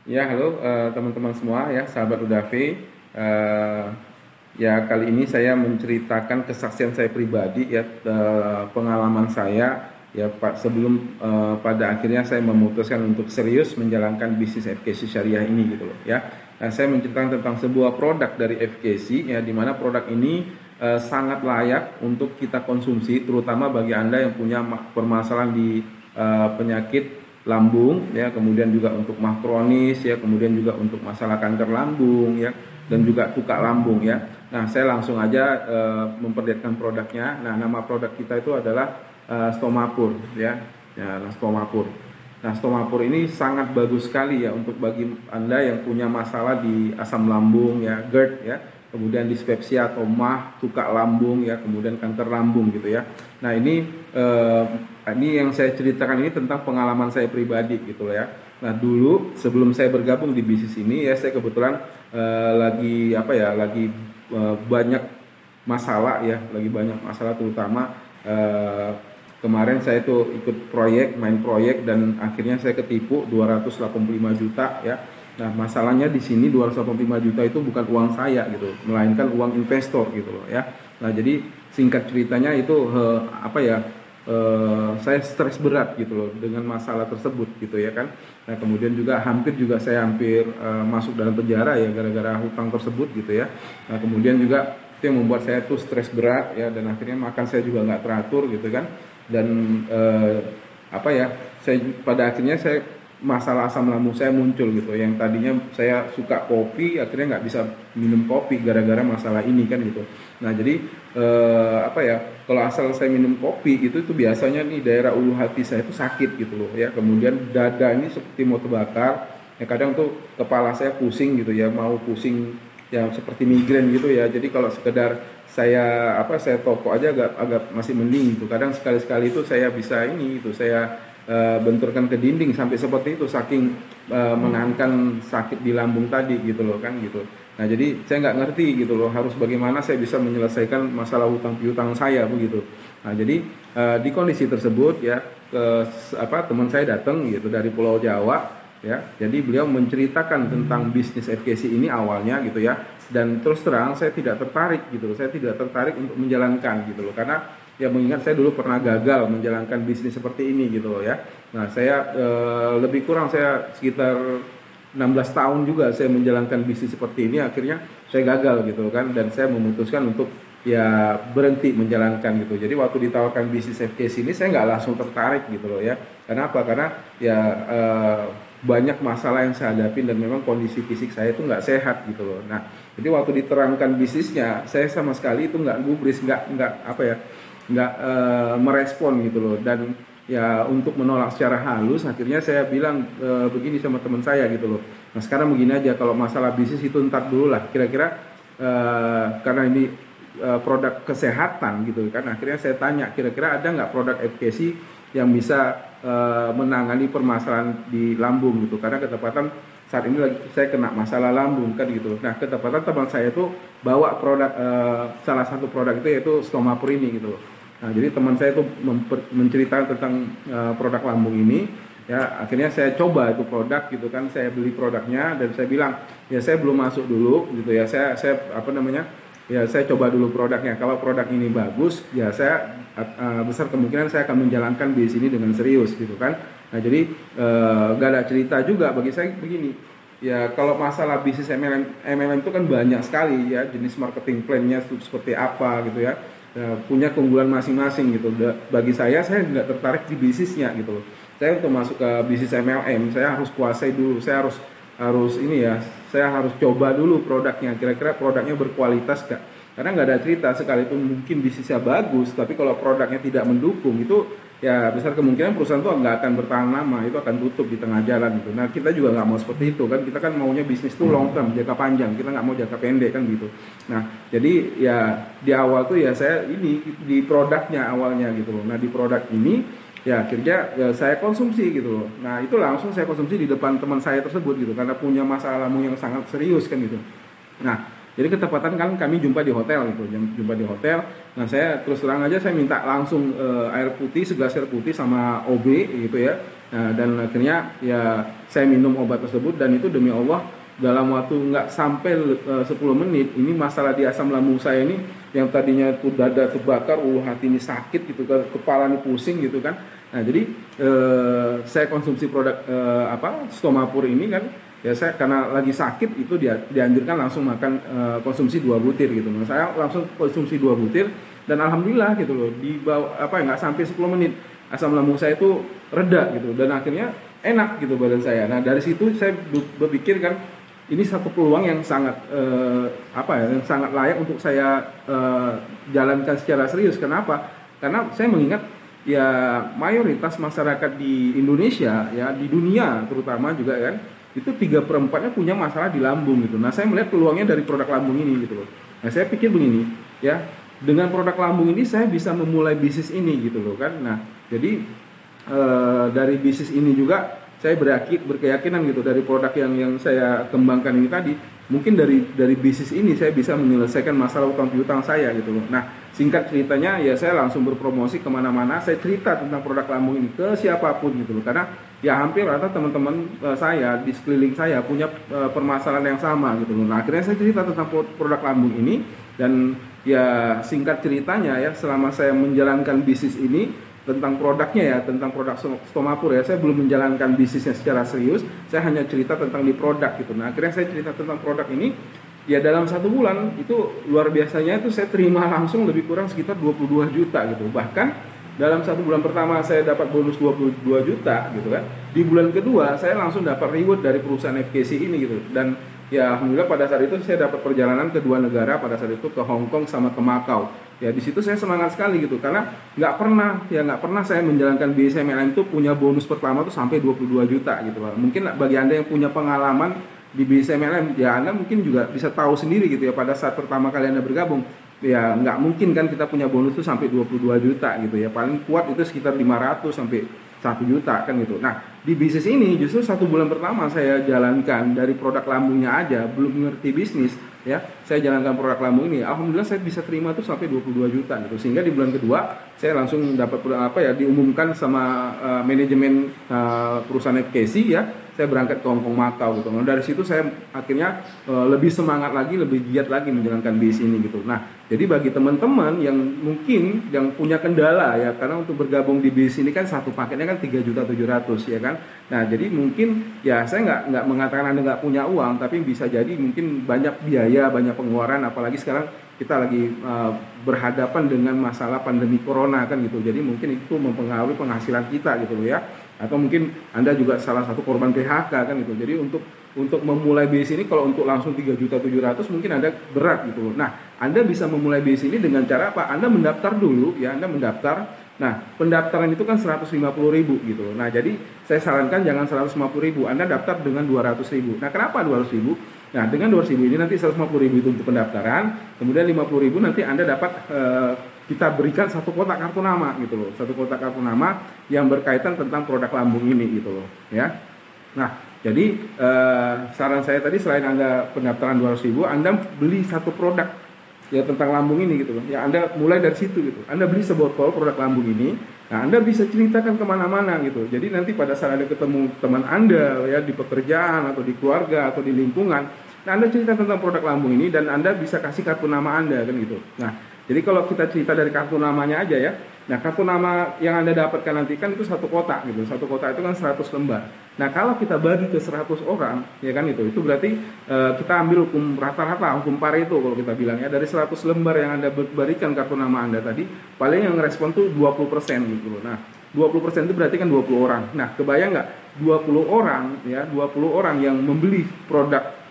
Ya, halo teman-teman semua ya, sahabat Udafi. Eh, ya, kali ini saya menceritakan kesaksian saya pribadi ya, pengalaman saya ya Pak sebelum pada akhirnya saya memutuskan untuk serius menjalankan bisnis FKC Syariah ini gitu loh ya. Nah, saya menceritakan tentang sebuah produk dari FKC ya, di mana produk ini sangat layak untuk kita konsumsi, terutama bagi Anda yang punya permasalahan di penyakit lambung ya, kemudian juga untuk mah kronis ya, kemudian juga untuk masalah kanker lambung ya, dan juga tukak lambung ya. Nah, saya langsung aja memperlihatkan produknya. Nah, nama produk kita itu adalah Stomapur ya. Ya, nah, Stomapur. Nah, Stomapur ini sangat bagus sekali ya untuk bagi Anda yang punya masalah di asam lambung ya, GERD ya, kemudian dispepsia atau mah, tukak lambung ya, kemudian kanker lambung gitu ya. Nah, ini yang saya ceritakan ini tentang pengalaman saya pribadi gitu ya. Nah, dulu sebelum saya bergabung di bisnis ini ya, saya kebetulan lagi apa ya, lagi banyak masalah ya, lagi banyak masalah, terutama eh, kemarin saya tuh ikut proyek, main proyek, dan akhirnya saya ketipu 285 juta ya. Nah, masalahnya di sini 285 juta itu bukan uang saya gitu, melainkan uang investor gitu loh ya. Nah, jadi singkat ceritanya itu apa ya? Saya stres berat gitu loh dengan masalah tersebut gitu ya kan. Nah, kemudian juga saya hampir masuk dalam penjara ya gara-gara hutang tersebut gitu ya. Nah, kemudian juga itu yang membuat saya tuh stres berat ya, dan akhirnya makan saya juga nggak teratur gitu kan. Dan apa ya, saya pada akhirnya saya masalah asam lambung saya muncul gitu, yang tadinya saya suka kopi akhirnya nggak bisa minum kopi gara-gara masalah ini kan gitu. Nah, jadi apa ya, kalau asal saya minum kopi itu biasanya nih daerah ulu hati saya itu sakit gitu loh ya, kemudian dada ini seperti mau terbakar ya, kadang tuh kepala saya pusing gitu ya, mau pusing ya seperti migrain gitu ya. Jadi kalau sekedar saya tokok aja agak agak masih mending gitu. Kadang sekali-sekali itu saya bisa ini itu saya benturkan ke dinding sampai seperti itu, saking menahankan sakit di lambung tadi gitu loh kan gitu. Nah, jadi saya nggak ngerti gitu loh harus bagaimana saya bisa menyelesaikan masalah hutang piutang saya begitu. Nah, jadi di kondisi tersebut ya, teman saya datang gitu dari Pulau Jawa ya. Jadi beliau menceritakan tentang bisnis FKC ini awalnya gitu ya, dan terus terang saya tidak tertarik gitu loh. Saya tidak tertarik untuk menjalankan gitu loh, karena ya mengingat saya dulu pernah gagal menjalankan bisnis seperti ini gitu loh ya. Nah, saya lebih kurang saya sekitar 16 tahun juga saya menjalankan bisnis seperti ini, akhirnya saya gagal gitu kan, dan saya memutuskan untuk ya berhenti menjalankan gitu. Jadi waktu ditawarkan bisnis FKC ini saya nggak langsung tertarik gitu loh ya. Kenapa? Karena ya banyak masalah yang saya hadapi, dan memang kondisi fisik saya itu nggak sehat gitu loh. Nah, jadi waktu diterangkan bisnisnya, saya sama sekali itu nggak gubris, nggak apa ya, nggak merespon gitu loh. Dan ya untuk menolak secara halus, akhirnya saya bilang begini sama teman saya gitu loh. Nah, sekarang begini aja, kalau masalah bisnis itu ntar dulu lah, kira-kira karena ini produk kesehatan gitu kan. Akhirnya saya tanya, kira-kira ada nggak produk FKC yang bisa menangani permasalahan di lambung gitu, karena ketepatan saat ini lagi saya kena masalah lambung kan gitu. Nah, ketepatan teman saya itu bawa produk salah satu produk itu yaitu Stomapur ini gitu loh. Nah, jadi teman saya itu menceritakan tentang produk lambung ini ya, akhirnya saya coba itu produk gitu kan, saya beli produknya dan saya bilang ya saya belum masuk dulu gitu ya, saya apa namanya, ya saya coba dulu produknya. Kalau produk ini bagus ya saya besar kemungkinan saya akan menjalankan bisnis ini dengan serius gitu kan. Nah, jadi gak ada cerita juga bagi saya begini ya, kalau masalah bisnis MLM itu kan banyak sekali ya, jenis marketing plan-nya seperti apa gitu ya. Punya keunggulan masing-masing gitu. Bagi saya nggak tertarik di bisnisnya gitu loh. Saya untuk masuk ke bisnis MLM saya harus kuasai dulu, saya harus harus ini ya, saya harus coba dulu produknya, kira-kira produknya berkualitas gak. Karena nggak ada cerita, sekalipun mungkin bisnisnya bagus, tapi kalau produknya tidak mendukung itu ya besar kemungkinan perusahaan itu nggak akan bertahan lama, itu akan tutup di tengah jalan gitu. Nah, kita juga nggak mau seperti itu kan, kita kan maunya bisnis itu long term, jangka panjang, kita nggak mau jangka pendek kan gitu. Nah, jadi ya di awal tuh ya saya ini di produknya awalnya gitu loh. Nah, di produk ini ya akhirnya ya saya konsumsi gitu loh. Nah, itu langsung saya konsumsi di depan teman saya tersebut gitu, karena punya masalah lambung yang sangat serius kan gitu. Nah, jadi ketepatan kan kami jumpa di hotel gitu, jumpa di hotel. Nah, saya terus terang aja saya minta langsung air putih, segelas air putih sama OB gitu ya. Nah, dan akhirnya ya saya minum obat tersebut, dan itu demi Allah dalam waktu nggak sampai 10 menit ini masalah di asam lambung saya ini yang tadinya tuh dada terbakar, hati ini sakit gitu kan, kepala ini pusing gitu kan. Nah, jadi saya konsumsi produk Stomapur ini kan, ya saya karena lagi sakit itu dianjurkan langsung makan konsumsi 2 butir gitu. Nah, saya langsung konsumsi 2 butir dan alhamdulillah gitu loh, di bawah nggak sampai 10 menit asam lambung saya itu reda gitu, dan akhirnya enak gitu badan saya. Nah, dari situ saya berpikir kan, ini satu peluang yang sangat yang sangat layak untuk saya jalankan secara serius. Kenapa? Karena saya mengingat ya mayoritas masyarakat di Indonesia, ya di dunia terutama juga kan, itu 3/4-nya punya masalah di lambung gitu. Nah, saya melihat peluangnya dari produk lambung ini gitu loh. Nah, saya pikir begini, ya, dengan produk lambung ini saya bisa memulai bisnis ini gitu loh kan. Nah, jadi dari bisnis ini juga saya berkeyakinan gitu, dari produk yang saya kembangkan ini tadi, mungkin dari bisnis ini saya bisa menyelesaikan masalah utang piutang saya gitu loh. Nah, singkat ceritanya ya saya langsung berpromosi kemana-mana, saya cerita tentang produk lambung ini ke siapapun gitu loh, karena ya hampir rata teman-teman saya di sekeliling saya punya permasalahan yang sama gitu loh. Nah, akhirnya saya cerita tentang produk lambung ini, dan ya singkat ceritanya ya selama saya menjalankan bisnis ini, tentang produknya ya, tentang produk Stomapur ya, saya belum menjalankan bisnisnya secara serius, saya hanya cerita tentang di produk gitu. Nah, akhirnya saya cerita tentang produk ini, ya dalam 1 bulan itu luar biasanya itu saya terima langsung lebih kurang sekitar 22 juta gitu. Bahkan dalam 1 bulan pertama saya dapat bonus 22 juta gitu kan, di bulan kedua saya langsung dapat reward dari perusahaan FKC ini gitu. Dan ya alhamdulillah pada saat itu saya dapat perjalanan ke 2 negara, pada saat itu ke Hong Kong sama ke Makau. Ya di situ saya semangat sekali gitu, karena nggak pernah saya menjalankan BSMLM itu punya bonus pertama tuh sampai 22 juta gitu lah. Mungkin bagi Anda yang punya pengalaman di BSMLM, ya Anda mungkin juga bisa tahu sendiri gitu ya, pada saat pertama kali Anda bergabung, ya nggak mungkin kan kita punya bonus tuh sampai 22 juta gitu ya. Paling kuat itu sekitar 500 sampai 1 juta kan gitu. Nah, di bisnis ini justru 1 bulan pertama saya jalankan dari produk lambungnya aja, belum ngerti bisnis ya, saya jalankan produk lambung ini, alhamdulillah saya bisa terima tuh sampai 22 juta gitu. Sehingga di bulan kedua saya langsung dapat diumumkan sama manajemen perusahaan FKC ya, saya berangkat ke Hong Kong Makau gitu. Nah, dari situ saya akhirnya lebih semangat lagi, lebih giat lagi menjalankan bisnis ini gitu. Nah, jadi bagi teman-teman yang mungkin yang punya kendala ya, karena untuk bergabung di bisnis ini kan satu paketnya kan 3.700.000 ya kan. Nah, jadi mungkin ya saya nggak mengatakan Anda nggak punya uang, tapi bisa jadi mungkin banyak biaya, banyak pengeluaran, apalagi sekarang kita lagi berhadapan dengan masalah pandemi corona kan gitu. Jadi mungkin itu mempengaruhi penghasilan kita gitu loh ya. Atau mungkin Anda juga salah satu korban PHK kan gitu. Jadi untuk memulai bisnis ini, kalau untuk langsung 3.700.000 mungkin Anda berat gitu loh. Nah, Anda bisa memulai bisnis ini dengan cara apa? Anda mendaftar dulu ya, Anda mendaftar. Nah, pendaftaran itu kan 150.000 gitu loh. Nah, jadi saya sarankan jangan 150.000, Anda daftar dengan 200.000. Nah, kenapa 200.000? Nah, dengan 200.000 ini nanti 150.000 itu untuk pendaftaran, kemudian 50.000 nanti Anda dapat kita berikan satu kotak kartu nama gitu loh, satu kotak kartu nama yang berkaitan tentang produk lambung ini gitu loh ya. Nah, jadi saran saya tadi, selain Anda pendaftaran 200.000, Anda beli satu produk ya tentang lambung ini gitu loh ya, Anda mulai dari situ gitu, Anda beli sebotol produk lambung ini. Nah, Anda bisa ceritakan kemana-mana gitu. Jadi nanti pada saat Anda ketemu teman Anda ya di pekerjaan atau di keluarga atau di lingkungan, nah Anda cerita tentang produk lambung ini dan Anda bisa kasih kartu nama Anda kan gitu. Nah, jadi kalau kita cerita dari kartu namanya aja ya, nah kartu nama yang Anda dapatkan nanti kan itu satu kotak gitu, satu kotak itu kan 100 lembar. Nah, kalau kita bagi ke 100 orang, ya kan itu berarti kita ambil hukum rata-rata, hukum Pareto kalau kita bilang ya, dari 100 lembar yang Anda berikan kartu nama Anda tadi, paling yang respon tuh 20% gitu loh. Nah, 20% itu berarti kan 20 orang. Nah, kebayang nggak 20 orang ya, 20 orang yang membeli produk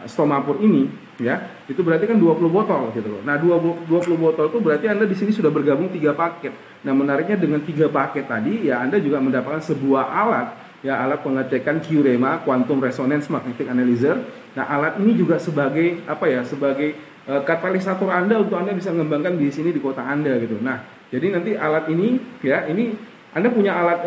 Stomapur ini ya, itu berarti kan 20 botol gitu loh. Nah, 20 botol itu berarti Anda di sini sudah bergabung 3 paket. Nah, menariknya dengan 3 paket tadi ya, Anda juga mendapatkan sebuah alat ya, alat pengecekan QREMA, Quantum Resonance Magnetic Analyzer. Nah, alat ini juga sebagai sebagai katalisator Anda untuk Anda bisa mengembangkan di sini di kota Anda gitu. Nah, jadi nanti alat ini ya, ini Anda punya alat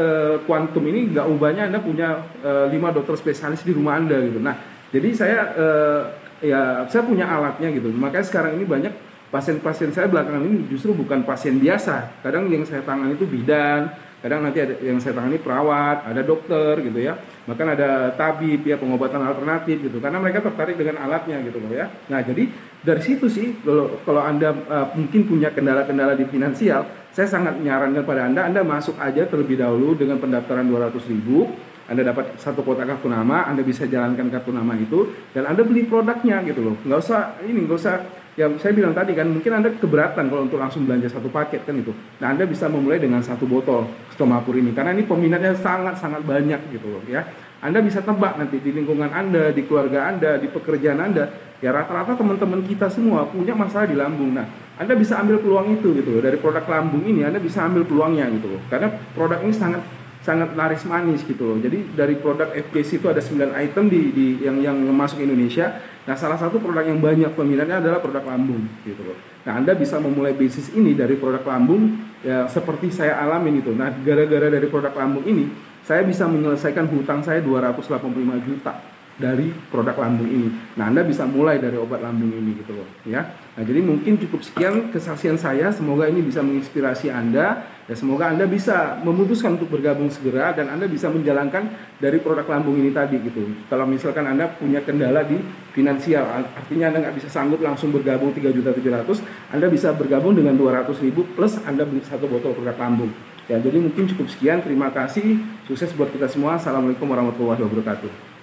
kuantum ini, nggak ubahnya Anda punya 5 dokter spesialis di rumah Anda gitu. Nah, jadi saya punya alatnya gitu. Makanya sekarang ini banyak pasien-pasien saya belakangan ini justru bukan pasien biasa. Kadang yang saya tangani itu bidan, Kadang nanti ada yang saya tangani perawat, ada dokter gitu ya, bahkan ada tabib ya, pengobatan alternatif gitu, karena mereka tertarik dengan alatnya gitu loh ya. Nah jadi dari situ sih, kalau Anda mungkin punya kendala-kendala di finansial, saya sangat menyarankan pada Anda masuk aja terlebih dahulu dengan pendaftaran 200.000. Anda dapat satu kotak kartu nama, Anda bisa jalankan kartu nama itu, dan Anda beli produknya gitu loh. Nggak usah, yang saya bilang tadi kan, mungkin Anda keberatan kalau untuk langsung belanja satu paket kan itu. Nah, Anda bisa memulai dengan satu botol Stomapur ini, karena ini peminatnya sangat-sangat banyak gitu loh ya. Anda bisa tebak nanti di lingkungan Anda, di keluarga Anda, di pekerjaan Anda, ya rata-rata teman-teman kita semua punya masalah di lambung. Nah, Anda bisa ambil peluang itu gitu loh. Dari produk lambung ini Anda bisa ambil peluangnya gitu loh. Karena produk ini sangat sangat laris manis gitu loh. Jadi dari produk FPC itu ada 9 item yang masuk Indonesia. Nah, salah satu produk yang banyak peminatnya adalah produk lambung gitu loh. Nah, Anda bisa memulai bisnis ini dari produk lambung ya, seperti saya alamin itu. Nah, gara-gara dari produk lambung ini, saya bisa menyelesaikan hutang saya 285 juta dari produk lambung ini. Nah, Anda bisa mulai dari obat lambung ini gitu loh ya. Nah, jadi mungkin cukup sekian kesaksian saya, semoga ini bisa menginspirasi Anda dan semoga Anda bisa memutuskan untuk bergabung segera dan Anda bisa menjalankan dari produk lambung ini tadi gitu. Kalau misalkan Anda punya kendala di finansial, artinya Anda nggak bisa sanggup langsung bergabung 3.700.000, Anda bisa bergabung dengan 200.000 plus Anda beli satu botol produk lambung. Ya, jadi mungkin cukup sekian. Terima kasih. Sukses buat kita semua. Assalamualaikum warahmatullahi wabarakatuh.